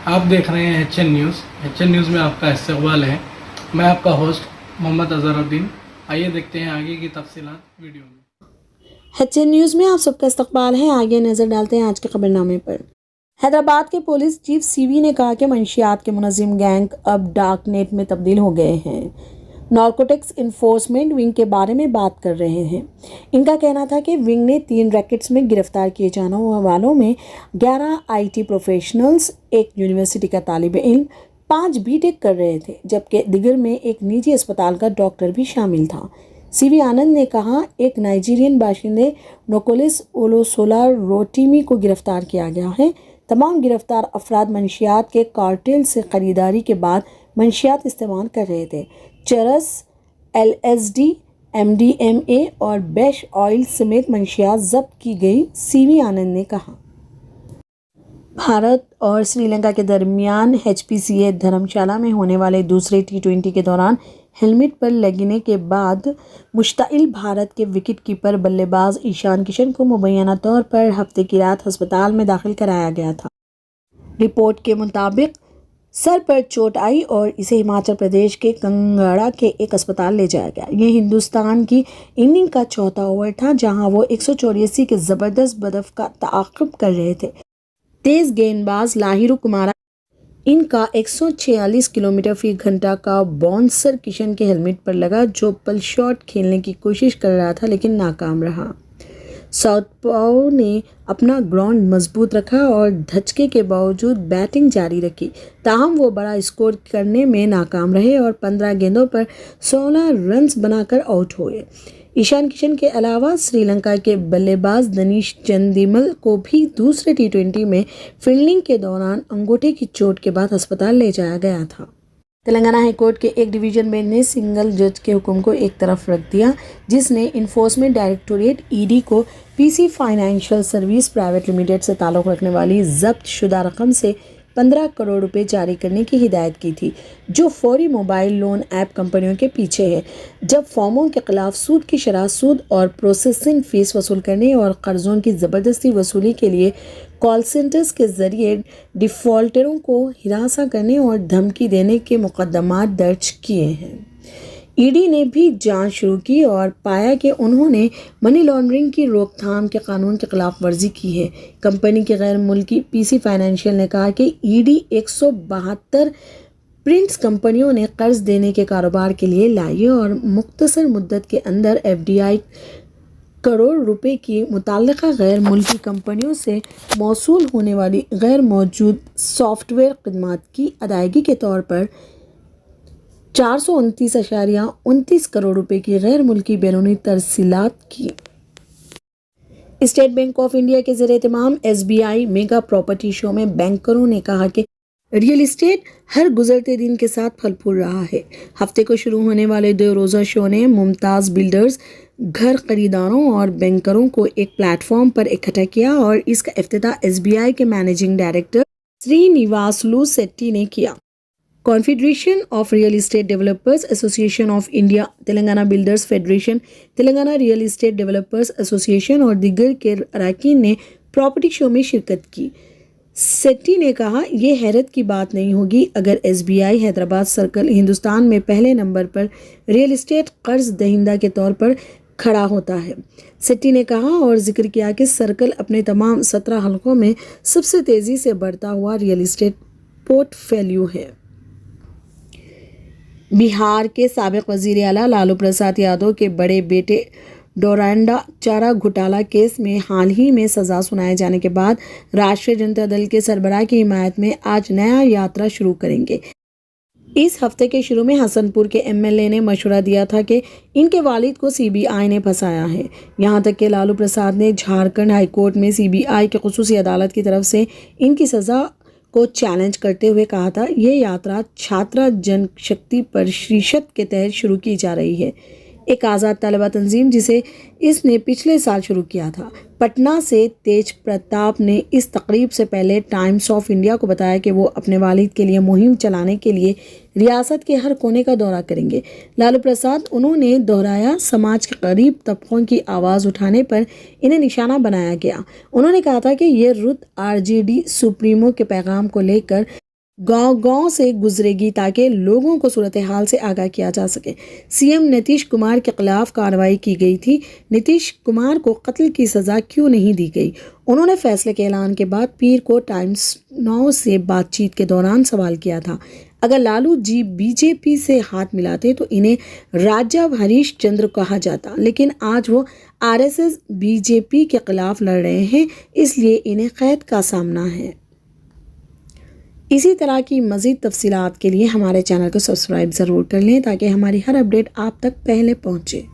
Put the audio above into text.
आप देख रहे हैं HN न्यूज़। HN न्यूज़ में आपका इस्तकबाल है। मैं आपका होस्ट मोहम्मद अज़हरुद्दीन। आइए देखते हैं आगे की तफसीलात वीडियो में। HN न्यूज़ में आप सबका इस्तकबाल है। आगे नज़र डालते हैं आज के खबरनामे पर। हैदराबाद के पुलिस चीफ सीवी ने कहा कि मंशियात के मुनज़्ज़िम गैंग अब डार्क नेट में तब्दील हो गए हैं। नारकोटिक्स इन्फोर्समेंट विंग के बारे में बात कर रहे हैं। इनका कहना था कि विंग ने 3 रैकेट्स में गिरफ्तार किए जाने वालों में 11 IT प्रोफेशनल्स, एक यूनिवर्सिटी का तालिब इल्म, 5 बीटेक कर रहे थे, जबकि दिगर में एक निजी अस्पताल का डॉक्टर भी शामिल था। CV आनंद ने कहा, एक नाइजीरियन बाशिंदे नोकोलिस ओलोसोला रोटिमी को गिरफ्तार किया गया है। तमाम गिरफ्तार अफराद मंशियात के कार्टेल से खरीदारी के बाद मंशियात इस्तेमाल कर रहे थे। चरस, LSD, MDMA और बेश ऑयल समेत मंशियात जब्त की गई, CV आनंद ने कहा। भारत और श्रीलंका के दरमियान HPCA धर्मशाला में होने वाले दूसरे T20 के दौरान हेलमेट पर लगने के बाद मुश्ताइल भारत के विकेट कीपर बल्लेबाज ईशान किशन को मुबैना तौर पर हफ्ते की रात अस्पताल में दाखिल कराया गया था। रिपोर्ट के मुताबिक सर पर चोट आई और इसे हिमाचल प्रदेश के कंगड़ा के एक अस्पताल ले जाया गया। यह हिंदुस्तान की इनिंग का चौथा ओवर था, जहां वो 184 के ज़बरदस्त बदफ का ताक़ुब कर रहे थे। तेज गेंदबाज लाहिरू कुमारा इनका 146 किलोमीटर फी घंटा का बाउंसर किशन के हेलमेट पर लगा, जो पल शॉट खेलने की कोशिश कर रहा था लेकिन नाकाम रहा। साउथपॉ ने अपना ग्राउंड मजबूत रखा और धचके के बावजूद बैटिंग जारी रखी, ताहम वो बड़ा स्कोर करने में नाकाम रहे और 15 गेंदों पर 16 रन्स बनाकर आउट हुए। ईशान किशन के अलावा श्रीलंका के बल्लेबाज दनीश चंदीमल को भी दूसरे T20 में फील्डिंग के दौरान अंगूठे की चोट के बाद अस्पताल ले जाया गया था। तेलंगाना हाईकोर्ट के एक डिवीजन बेंच ने सिंगल जज के हुक्म को एक तरफ रख दिया, जिसने इन्फोर्समेंट डायरेक्टोरेट ED को PC financial service private limited से ताल्लुक़ रखने वाली जब्त शुदा रकम से 15 करोड़ रुपए जारी करने की हिदायत की थी, जो फौरी मोबाइल लोन ऐप कंपनियों के पीछे है, जब फॉर्मों के खिलाफ सूद की शरह, सूद और प्रोसेसिंग फीस वसूल करने और कर्जों की ज़बरदस्ती वसूली के लिए कॉल सेंटर्स के जरिए डिफ़ॉल्टरों को हिरासा करने और धमकी देने के मुकदमात दर्ज किए हैं। ED ने भी जांच शुरू की और पाया कि उन्होंने मनी लॉन्ड्रिंग की रोकथाम के कानून की खिलाफ वर्जी की है। कंपनी के गैर मुल्की PC फाइनेंशियल ने कहा कि ED 172 प्रिंट्स कंपनियों ने कर्ज देने के कारोबार के लिए लाई और मुख्तसर मुद्दत के अंदर FDI करोड़ रुपए की मुतल्लिका गैर मुल्की कंपनियों से मौसूल होने वाली गैर मौजूद सॉफ्टवेयर खदमात की अदायगी के तौर पर 429.29 करोड़ रुपए की गैर मुल्की बैरूनी तरसीलात की। स्टेट बैंक ऑफ इंडिया के ज़ेर-ए-एहतमाम SBI मेगा प्रॉपर्टी शो में बैंकरों ने कहा कि रियल इस्टेट हर गुजरते दिन के साथ फल फूल रहा है। हफ्ते को शुरू होने वाले 2 रोज़ा शो ने मुमताज़ बिल्डर्स, घर खरीदारों और बैंकरों को एक प्लेटफॉर्म पर इकट्ठा किया और इसका इफ्तिताह SBI के मैनेजिंग डायरेक्टर श्रीनिवासलू सेट्टी ने किया। Confederation of real estate developers association of India, Telangana builders federation, Telangana real estate developers association और दीगर के अरकान ने प्रॉपर्टी शो में शिरकत की। सेट्टी ने कहा, यह हैरत की बात नहीं होगी अगर SBI हैदराबाद सर्कल हिंदुस्तान में पहले नंबर पर रियल इस्टेट कर्ज दहिंदा के तौर पर खड़ा होता है। सेट्टी ने कहा और जिक्र किया कि सर्कल अपने तमाम 17 हलकों में सबसे तेज़ी से बढ़ता हुआ रियल इस्टेट पोर्टफोलियो है। बिहार के साबिक वज़ीर आला लालू प्रसाद यादव के बड़े बेटे डोरांडा चारा घोटाला केस में हाल ही में सज़ा सुनाए जाने के बाद राष्ट्रीय जनता दल के सरबराह की हिमायत में आज नया यात्रा शुरू करेंगे। इस हफ्ते के शुरू में हसनपुर के MLA ने मशवरा दिया था कि इनके वालिद को CBI ने फंसाया है। यहाँ तक कि लालू प्रसाद ने झारखंड हाईकोर्ट में CBI की खुसूसी अदालत की तरफ से इनकी सज़ा को चैलेंज करते हुए कहा था, ये यात्रा छात्रा जनशक्ति परिषद के तहत शुरू की जा रही है, एक आज़ाद तलबा तंजीम जिसे इसने पिछले साल शुरू किया था। पटना से तेज प्रताप ने इस तकरीब से पहले टाइम्स ऑफ इंडिया को बताया कि वो अपने वालिद के लिए मुहिम चलाने के लिए रियासत के हर कोने का दौरा करेंगे। लालू प्रसाद उन्होंने दोहराया, समाज के गरीब तबकों की आवाज़ उठाने पर इन्हें निशाना बनाया गया। उन्होंने कहा था कि ये रुत RJD सुप्रीमो के पैगाम को लेकर गांव-गांव से गुजरेगी ताकि लोगों को सूरत हाल से आगाह किया जा सके। सीएम नीतीश कुमार के खिलाफ कार्रवाई की गई थी। नीतीश कुमार को कत्ल की सज़ा क्यों नहीं दी गई? उन्होंने फैसले के ऐलान के बाद पीर को टाइम्स नाउ से बातचीत के दौरान सवाल किया था। अगर लालू जी बीजेपी से हाथ मिलाते तो इन्हें राजा हरीश चंद्र कहा जाता, लेकिन आज वो आरएसएस बीजेपी के खिलाफ लड़ रहे हैं, इसलिए इन्हें कैद का सामना है। इसी तरह की मज़ीद तफसीलात के लिए हमारे चैनल को सब्सक्राइब ज़रूर कर लें ताकि हमारी हर अपडेट आप तक पहले पहुँचे।